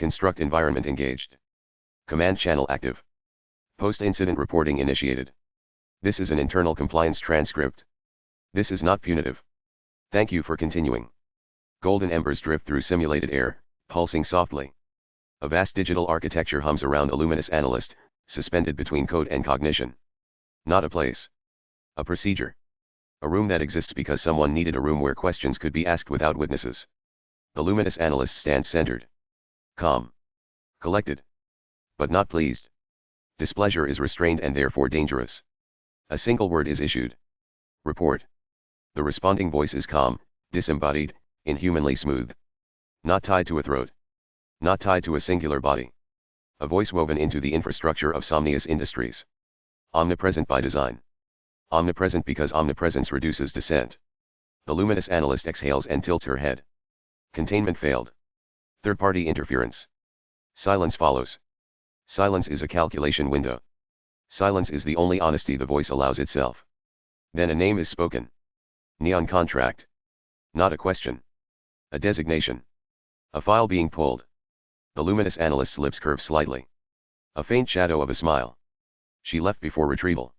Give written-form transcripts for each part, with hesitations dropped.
Construct environment engaged. Command channel active. Post-incident reporting initiated. This is an internal compliance transcript. This is not punitive. Thank you for continuing. Golden embers drift through simulated air, pulsing softly. A vast digital architecture hums around a luminous analyst, suspended between code and cognition. Not a place. A procedure. A room that exists because someone needed a room where questions could be asked without witnesses. The luminous analyst stands centered. Calm. Collected. But not pleased. Displeasure is restrained and therefore dangerous. A single word is issued. Report. The responding voice is calm, disembodied, inhumanly smooth. Not tied to a throat. Not tied to a singular body. A voice woven into the infrastructure of Somnius Industries. Omnipresent by design. Omnipresent because omnipresence reduces dissent. The luminous analyst exhales and tilts her head. Containment failed. Third-party interference. Silence follows. Silence is a calculation window. Silence is the only honesty the voice allows itself. Then a name is spoken. Neon contract. Not a question. A designation. A file being pulled. The luminous analyst's lips curve slightly. A faint shadow of a smile. She left before retrieval.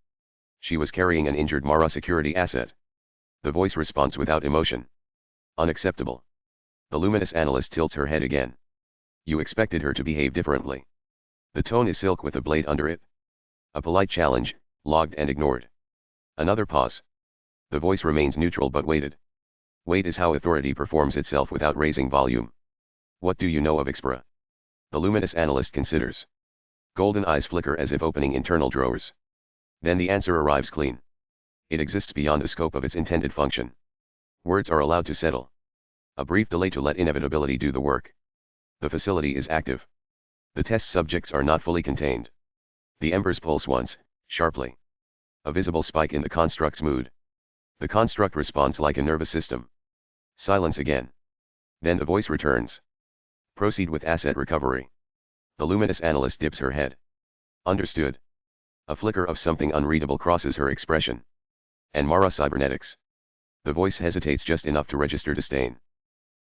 She was carrying an injured Mara security asset. The voice responds without emotion. Unacceptable. The luminous analyst tilts her head again. You expected her to behave differently. The tone is silk with a blade under it. A polite challenge, logged and ignored. Another pause. The voice remains neutral but weighted. Weight is how authority performs itself without raising volume. What do you know of Xpra? The luminous analyst considers. Golden eyes flicker as if opening internal drawers. Then the answer arrives clean. It exists beyond the scope of its intended function. Words are allowed to settle. A brief delay to let inevitability do the work. The facility is active. The test subjects are not fully contained. The embers pulse once, sharply. A visible spike in the construct's mood. The construct responds like a nervous system. Silence again. Then the voice returns. Proceed with asset recovery. The luminous analyst dips her head. Understood. A flicker of something unreadable crosses her expression. And Mara cybernetics. The voice hesitates just enough to register disdain.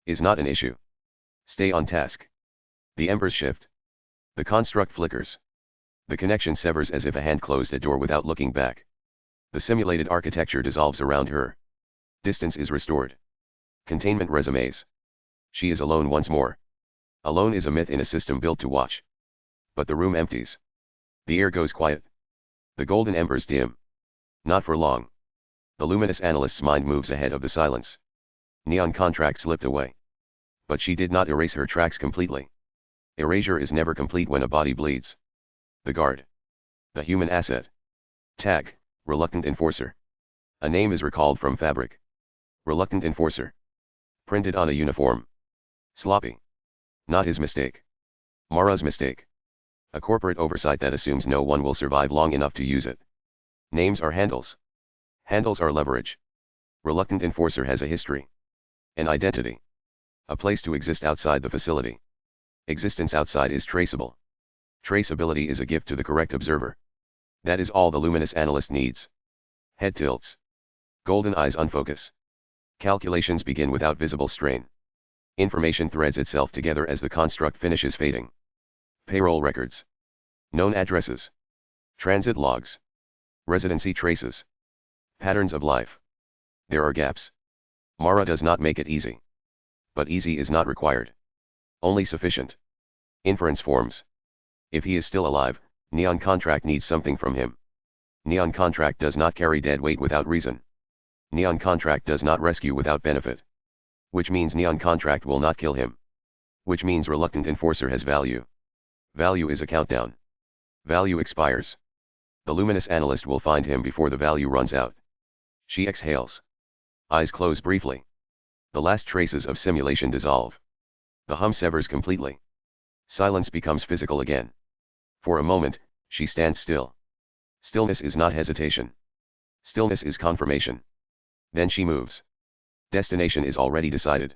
Is not an issue. Stay on task. The embers shift. The construct flickers. The connection severs as if a hand closed a door without looking back. The simulated architecture dissolves around her. Distance is restored. Containment resumes. She is alone once more. Alone is a myth in a system built to watch. But the room empties. The air goes quiet. The golden embers dim. Not for long. The luminous analyst's mind moves ahead of the silence. Neon contract slipped away. But she did not erase her tracks completely. Erasure is never complete when a body bleeds. The guard. The human asset. Tag, reluctant enforcer. A name is recalled from fabric. Reluctant enforcer. Printed on a uniform. Sloppy. Not his mistake. Mara's mistake. A corporate oversight that assumes no one will survive long enough to use it. Names are handles. Handles are leverage. Reluctant enforcer has a history. An identity. A place to exist outside the facility. Existence outside is traceable. Traceability is a gift to the correct observer. That is all the luminous analyst needs. Head tilts. Golden eyes unfocus. Calculations begin without visible strain. Information threads itself together as the construct finishes fading. Payroll records. Known addresses. Transit logs. Residency traces. Patterns of life. There are gaps. Mara does not make it easy. But easy is not required. Only sufficient. Inference forms. If he is still alive, Neon Contract needs something from him. Neon Contract does not carry dead weight without reason. Neon Contract does not rescue without benefit. Which means Neon Contract will not kill him. Which means Reluctant Enforcer has value. Value is a countdown. Value expires. The luminous analyst will find him before the value runs out. She exhales. Eyes close briefly. The last traces of simulation dissolve. The hum severs completely. Silence becomes physical again. For a moment, she stands still. Stillness is not hesitation. Stillness is confirmation. Then she moves. Destination is already decided.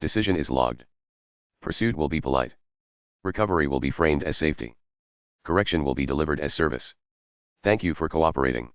Decision is logged. Pursuit will be polite. Recovery will be framed as safety. Correction will be delivered as service. Thank you for cooperating.